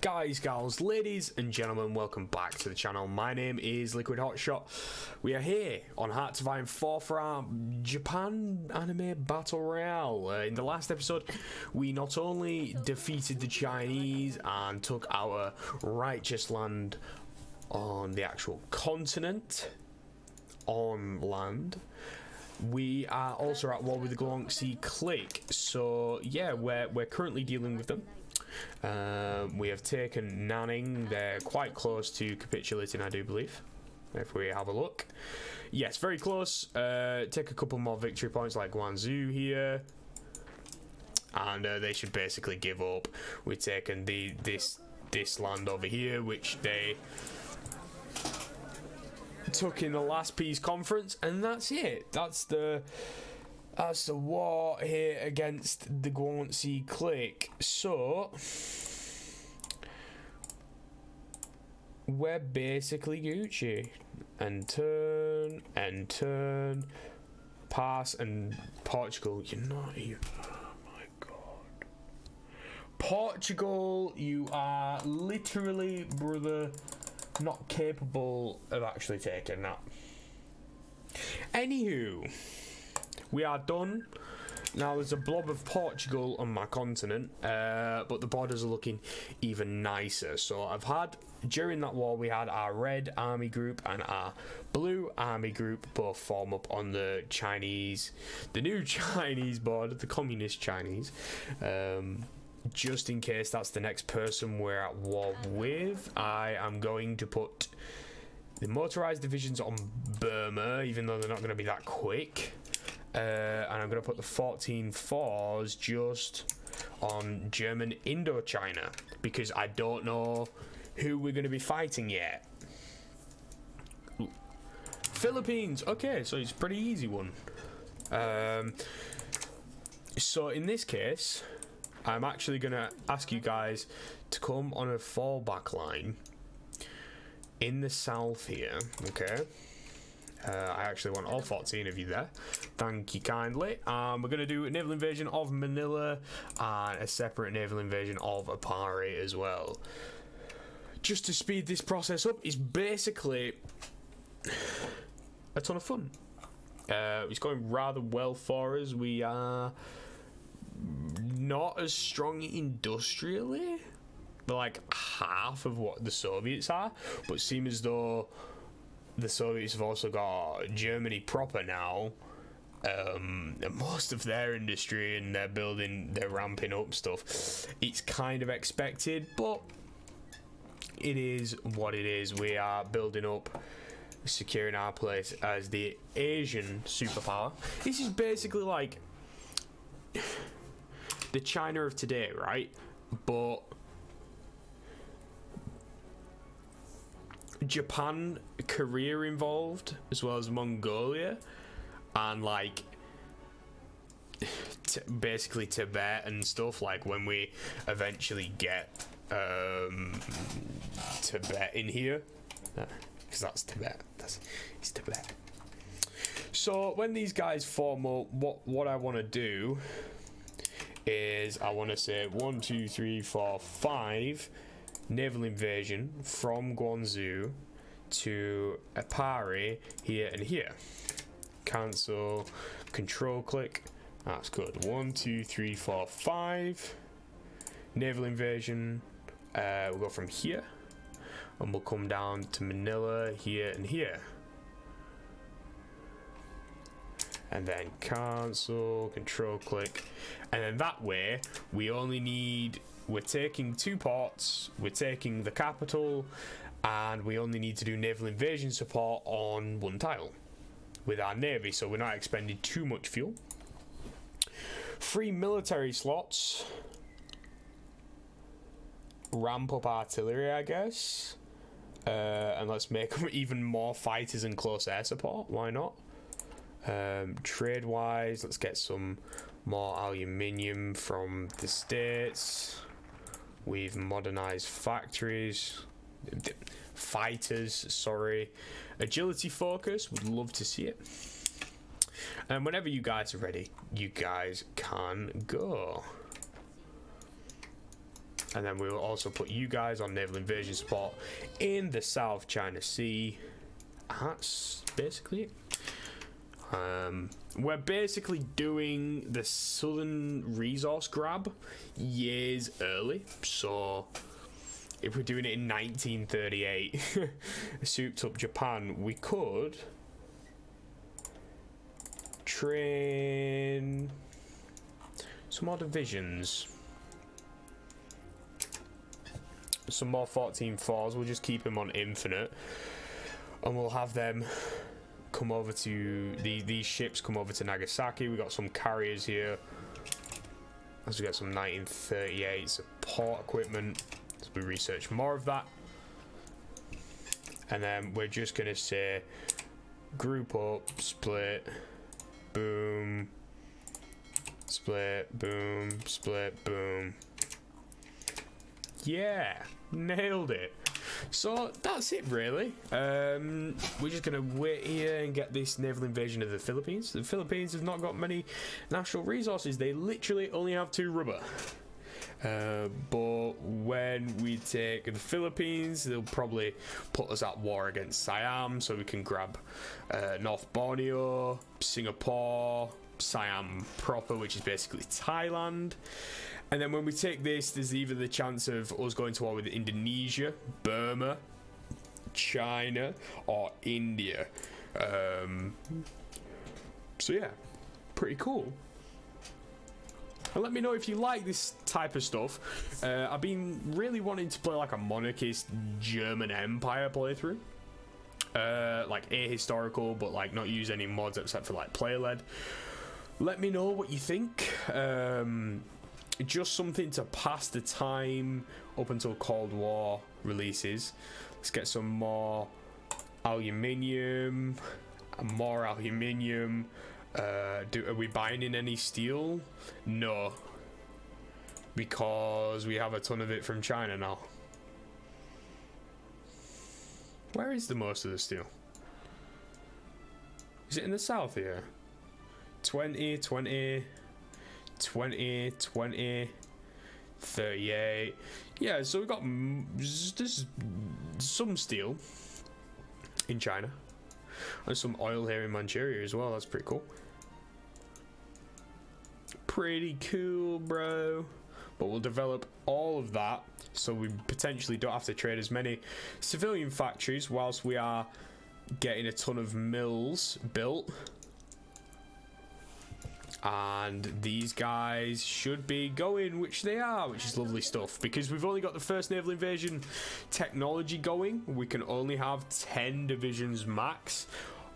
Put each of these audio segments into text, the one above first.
Guys, gals, ladies and gentlemen, welcome back to the channel. My name is Liquid Hotshot. We are here on HOI4 for our Japan anime battle royale. In the last episode, we not only defeated the Chinese and took our righteous land on the actual continent, on land, we are also at war with the Guangxi clique. So yeah, we're currently dealing with them. We have taken Nanning. They're quite close to capitulating, I do believe, if we have a look. Yes, very close. Take a couple more victory points like Guangzhou here, and they should basically give up. We've taken this land over here, which they took in the last peace conference, and that's it. That's the war here against the Guangxi clique. So we're basically Gucci. And turn, pass, and Portugal. You're not even. Oh my god, Portugal! You are literally, brother, not capable of actually taking that. Anywho, we are done. Now there's a blob of Portugal on my continent, but the borders are looking even nicer. So during that war we had our red army group and our blue army group both form up on the new Chinese border, the communist Chinese. Just in case that's the next person we're at war with, I am going to put the motorized divisions on Burma, even though they're not going to be that quick. And I'm going to put the 14-4s just on German Indochina, because I don't know who we're going to be fighting yet. Philippines. Okay, so it's a pretty easy one. So in this case, I'm actually going to ask you guys to come on a fallback line in the south here, okay? I actually want all 14 of you there. Thank you kindly. We're going to do a naval invasion of Manila and a separate naval invasion of Apari as well. Just to speed this process up, it's basically a ton of fun. It's going rather well for us. We are not as strong industrially. We're like half of what the Soviets are, but it seems as though the Soviets have also got Germany proper now, and most of their industry, and they're ramping up stuff. It's kind of expected, but it is what it is. We are building up, securing our place as the Asian superpower. This is basically like the China of today, right? But Japan, Korea involved, as well as Mongolia, and like basically Tibet and stuff. Like when we eventually get Tibet in here, because that's Tibet. It's Tibet. So when these guys form up, what I want to do is I want to say 1, 2, 3, 4, 5. Naval invasion from Guangzhou to Apari here and here. Cancel, control click. That's good. 1, 2, 3, 4, 5. Naval invasion. We'll go from here and we'll come down to Manila here and here. And then cancel, control click. And then that way we're taking 2 ports, we're taking the capital, and we only need to do naval invasion support on 1 tile with our navy, so we're not expending too much fuel. 3 military slots. Ramp up artillery, I guess. And let's make them even more fighters and close air support. Why not? Trade wise, let's get some more aluminium from the States. We've modernized fighters, sorry. Agility focus, would love to see it. And whenever you guys are ready, you guys can go. And then we will also put you guys on naval invasion support in the South China Sea. That's basically it. We're basically doing the southern resource grab years early. So if we're doing it in 1938, souped up Japan, we could train some more divisions. Some more 14-4s. We'll just keep them on infinite, and we'll have them come over to these ships come over to Nagasaki. We got some carriers here, as we got some 1938 support equipment, as we research more of that. And then we're just gonna say group up, split, boom, split, boom, split, boom. Yeah, nailed it. So that's it really. We're just gonna wait here and get this naval invasion of the Philippines. The Philippines have not got many natural resources. They literally only have 2 rubber. But when we take the Philippines, they'll probably put us at war against Siam, so we can grab North Borneo, Singapore, Siam proper, which is basically Thailand. And then when we take this, there's either the chance of us going to war with Indonesia, Burma, China, or India. So yeah, pretty cool. And let me know if you like this type of stuff. I've been really wanting to play like a monarchist German Empire playthrough. Like ahistorical, but like not use any mods except for like player led. Let me know what you think. Just something to pass the time up until Cold War releases. Let's get some more aluminium. More aluminium. Are we buying in any steel? No, because we have a ton of it from China now. Where is the most of the steel? Is it in the south here? 20, 20, 20, 20, 38. Yeah, so we've got there's some steel in China and some oil here in Manchuria as well. That's pretty cool. Pretty cool, bro. But we'll develop all of that so we potentially don't have to trade as many civilian factories whilst we are getting a ton of mills built. And these guys should be going, which they are, which is lovely stuff. Because we've only got the first naval invasion technology going, we can only have 10 divisions max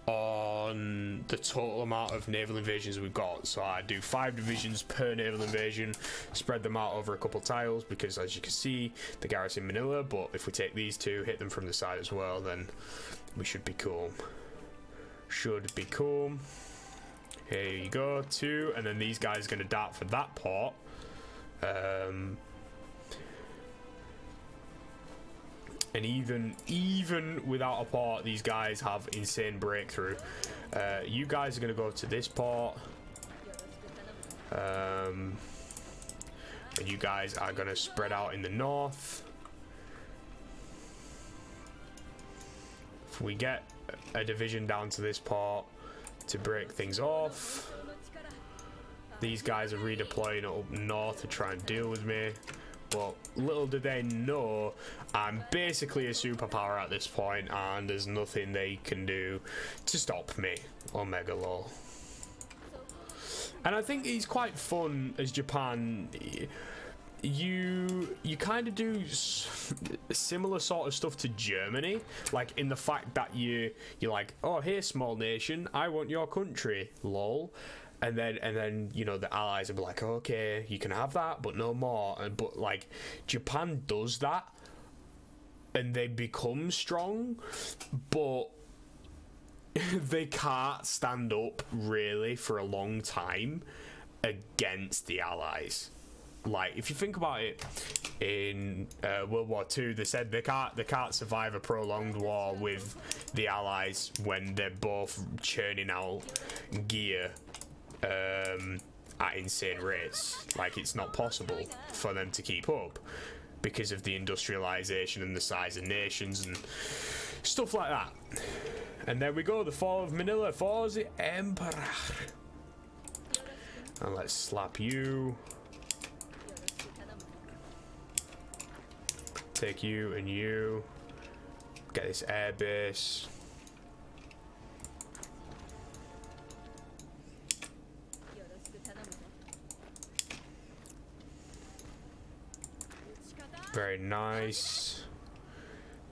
on the total amount of naval invasions we've got. So I do 5 divisions per naval invasion, spread them out over a couple tiles, because as you can see, the garrison Manila, but if we take these 2, hit them from the side as well, then we should be cool. Should be cool. Here you go, 2, and then these guys are going to dart for that port. And even without a port, these guys have insane breakthrough. You guys are going to go to this port. And you guys are going to spread out in the north. If we get a division down to this port to break things off, these guys are redeploying up north to try and deal with me, but little do they know I'm basically a superpower at this point and there's nothing they can do to stop me. Omega lol. And I think it's quite fun as Japan. You kind of do similar sort of stuff to Germany, like in the fact that you're like, oh, here, small nation, I want your country, lol. And then you know, the allies will be like, okay, you can have that, but no more. But like Japan does that, and they become strong, but they can't stand up really for a long time against the allies. Like, if you think about it, in World War II, they said they can't survive a prolonged war with the Allies when they're both churning out gear at insane rates. Like, it's not possible for them to keep up. because of the industrialization and the size of nations and stuff like that. And there we go, the fall of Manila for the Emperor. And let's slap you. Take you and you. Get this air base. Very nice.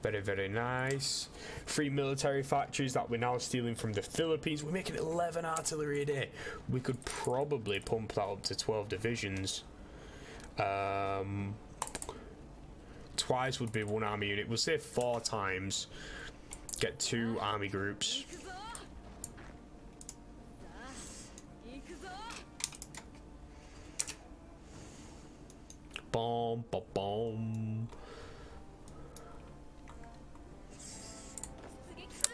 Very, very nice. 3 military factories that we're now stealing from the Philippines. We're making 11 artillery a day. We could probably pump that up to 12 divisions. Twice would be 1 army unit. We'll say 4 times. Get 2 army groups. Boom, boom, boom.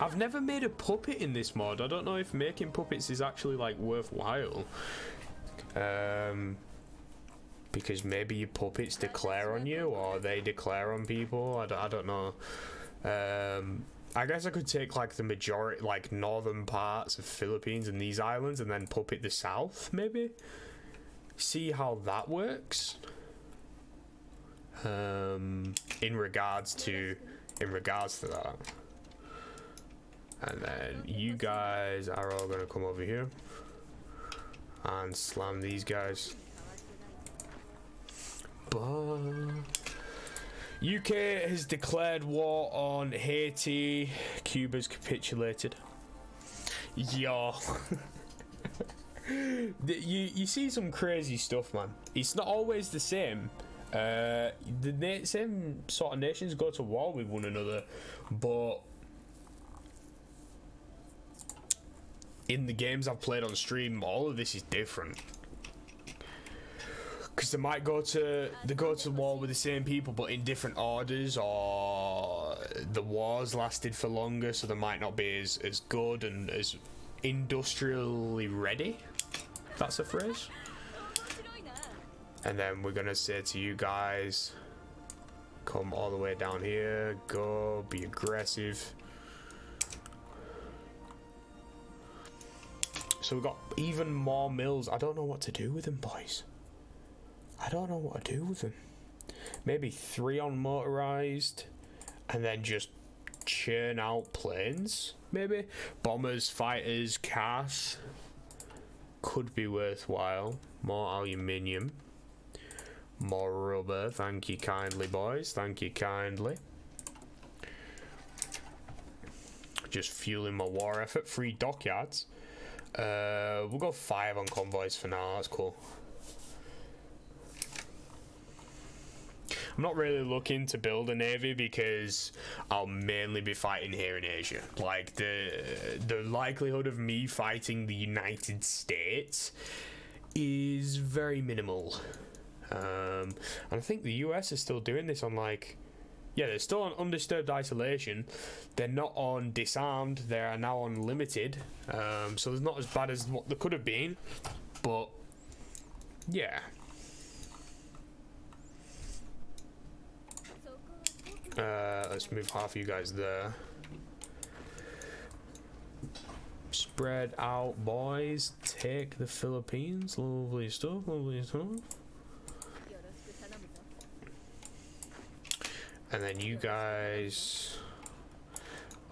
I've never made a puppet in this mod. I don't know if making puppets is actually like worthwhile. Because maybe your puppets declare on you, or they declare on people. I don't know. I guess I could take like the majority, like northern parts of Philippines and these islands, and then puppet the south. Maybe see how that works. In regards to that. And then you guys are all gonna come over here and slam these guys. But UK has declared war on Haiti. Cuba's capitulated. Yo. You see some crazy stuff, man. It's not always the same. The same sort of nations go to war with one another, but in the games I've played on stream, all of this is different. Because they might go to war with the same people, but in different orders, or the wars lasted for longer, so they might not be as good and as industrially ready. That's a phrase. And then we're gonna say to you guys, come all the way down here, go, be aggressive. So we've got even more mills. I don't know what to do with them, boys. I don't know what to do with them. Maybe 3 on motorized, and then just churn out planes, maybe. Bombers, fighters, cars. Could be worthwhile. More aluminium. More rubber, thank you kindly, boys, thank you kindly. Just fueling my war effort. 3 dockyards. We'll go 5 on convoys for now, that's cool. I'm not really looking to build a navy because I'll mainly be fighting here in Asia. Like, the likelihood of me fighting the United States is very minimal. And I think the US is still doing this on, like, yeah, they're still on undisturbed isolation. They're not on disarmed. They are now on limited. So it's not as bad as what they could have been, but yeah. Let's move half of you guys there. Spread out, boys. Take the Philippines. Lovely stuff, lovely stuff. And then you guys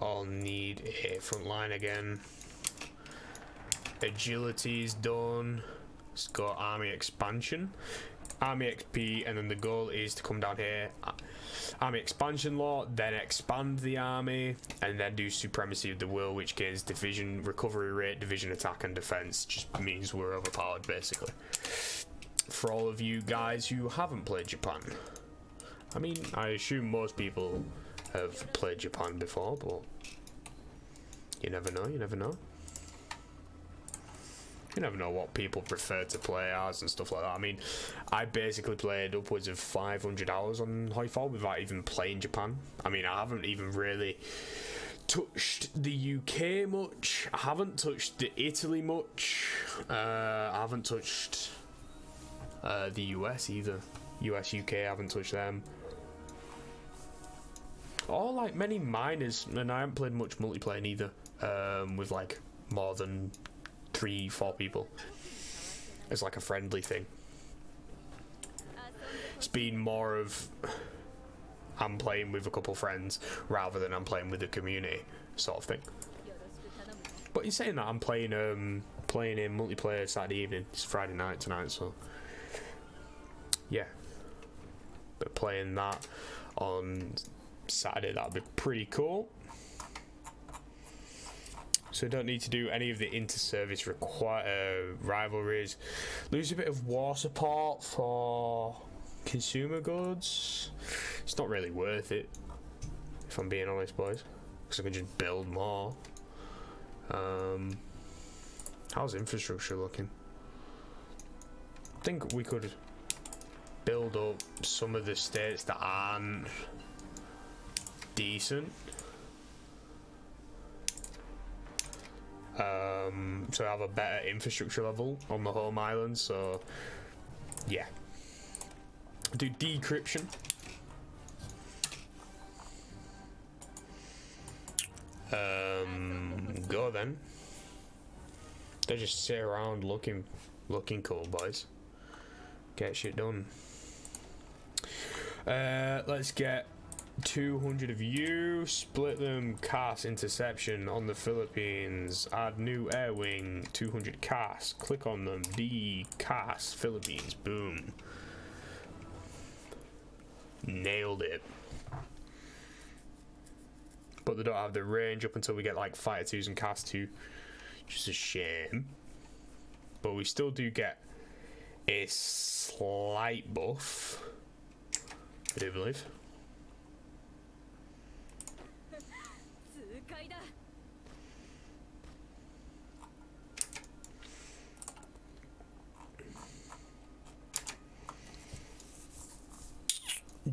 all need a front line again. Agility is done. Let's go army expansion. Army XP, and then the goal is to come down here. Army expansion law, then expand the army, and then do supremacy of the will, which gains division recovery rate, division attack, and defense. Just means we're overpowered, basically. For all of you guys who haven't played Japan. I mean, I assume most people have played Japan before, but you never know, you never know. You never know what people prefer to play as and stuff like that. I mean, I basically played upwards of 500 hours on HOI4 without even playing Japan. I mean, I haven't even really touched the UK much. I haven't touched the Italy much. I haven't touched the US either. US, UK, I haven't touched them. or like many minors, and I haven't played much multiplayer neither, with like more than 3-4 people. It's like a friendly thing. It's been more of I'm playing with a couple friends rather than I'm playing with the community sort of thing. But you're saying that I'm playing in multiplayer Saturday evening. It's Friday night tonight, so yeah. But playing that on Saturday, that'd be pretty cool. So we don't need to do any of the inter-service rivalries. Lose a bit of war support for consumer goods. It's not really worth it, if I'm being honest, boys, because I can just build more. How's infrastructure looking? I think we could build up some of the states that aren't decent. So have a better infrastructure level on the home island. So yeah, do decryption. Go then. They just sit around looking cool, boys. Get shit done. Let's get 200 of you. Split them. Cast interception on the Philippines. Add new air wing. 200 cast. Click on them. D cast Philippines. Boom. Nailed it. But they don't have the range up until we get like fighter 2s and cast 2, which is a shame. But we still do get a slight buff, I do believe.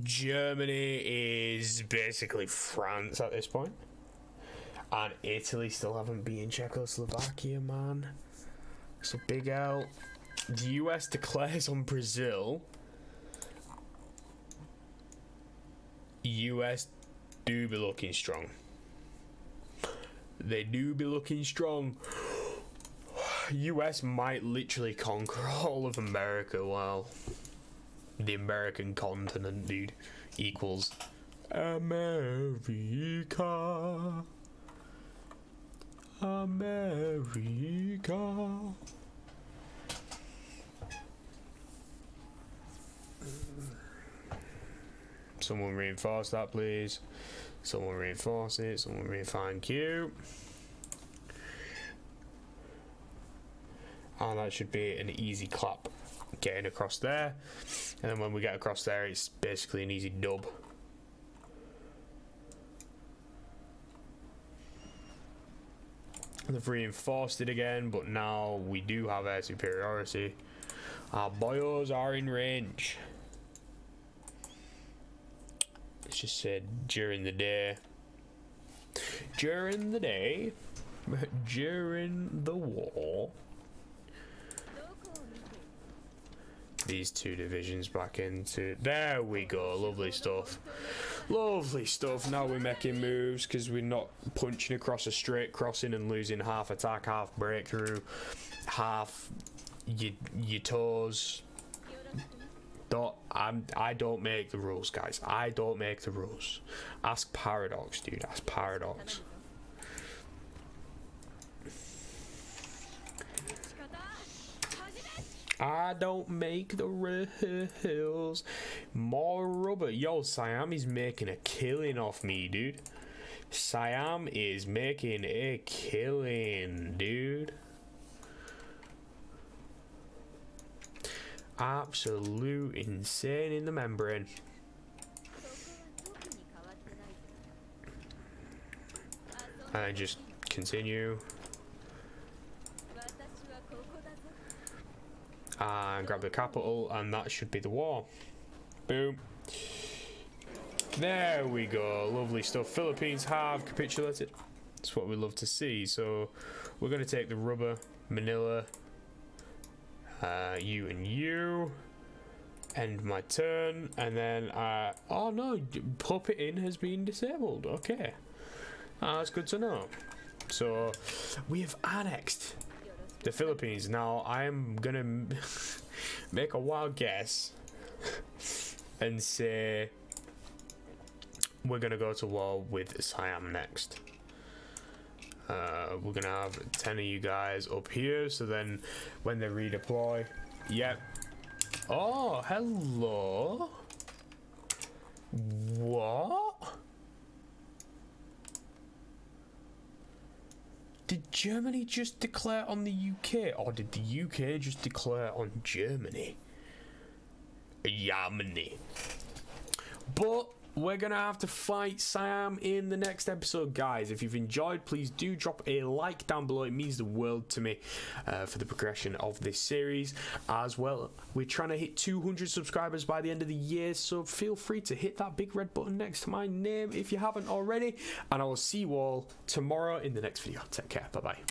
Germany is basically France at this point, and Italy still haven't beaten Czechoslovakia, man. It's a big L. The US declares on Brazil. US do be looking strong. They do be looking strong. US might literally conquer all of America. Wow. The American continent, dude, equals America. America. Someone reinforce that, please. Someone reinforce it. Someone thank you. And that should be an easy clap getting across there. And then when we get across there, it's basically an easy dub. They've reinforced it again, but now we do have air superiority. Our boyos are in range. It's just said during the day. During the day. During the war. These two divisions back into. There we go. Lovely stuff. Lovely stuff. Now we're making moves because we're not punching across a straight crossing and losing half attack, half breakthrough, half your toes. I don't make the rules, guys. I don't make the rules. Ask Paradox, dude. Ask Paradox. I don't make the rules. More rubber. Yo, Siam is making a killing off me, dude. Siam is making a killing, dude. Absolute insane in the membrane. And just continue. And grab the capital, and that should be the war. Boom. There we go. Lovely stuff. Philippines have capitulated. That's what we love to see. So we're going to take the rubber, Manila, you and you. end my turn, and then oh no, puppeting has been disabled. Okay, that's good to know. So we have annexed the Philippines. Now I am gonna make a wild guess and say we're gonna go to war with Siam next. We're gonna have 10 of you guys up here, so then when they redeploy, yep. Oh, hello. What? Did Germany just declare on the UK, or did the UK just declare on Germany? Germany. But we're gonna have to fight Siam in the next episode, guys. If you've enjoyed, please do drop a like down below. It means the world to me for the progression of this series as well. We're trying to hit 200 subscribers by the end of the year, so feel free to hit that big red button next to my name if you haven't already, and I will see you all tomorrow in the next video. Take care. Bye bye.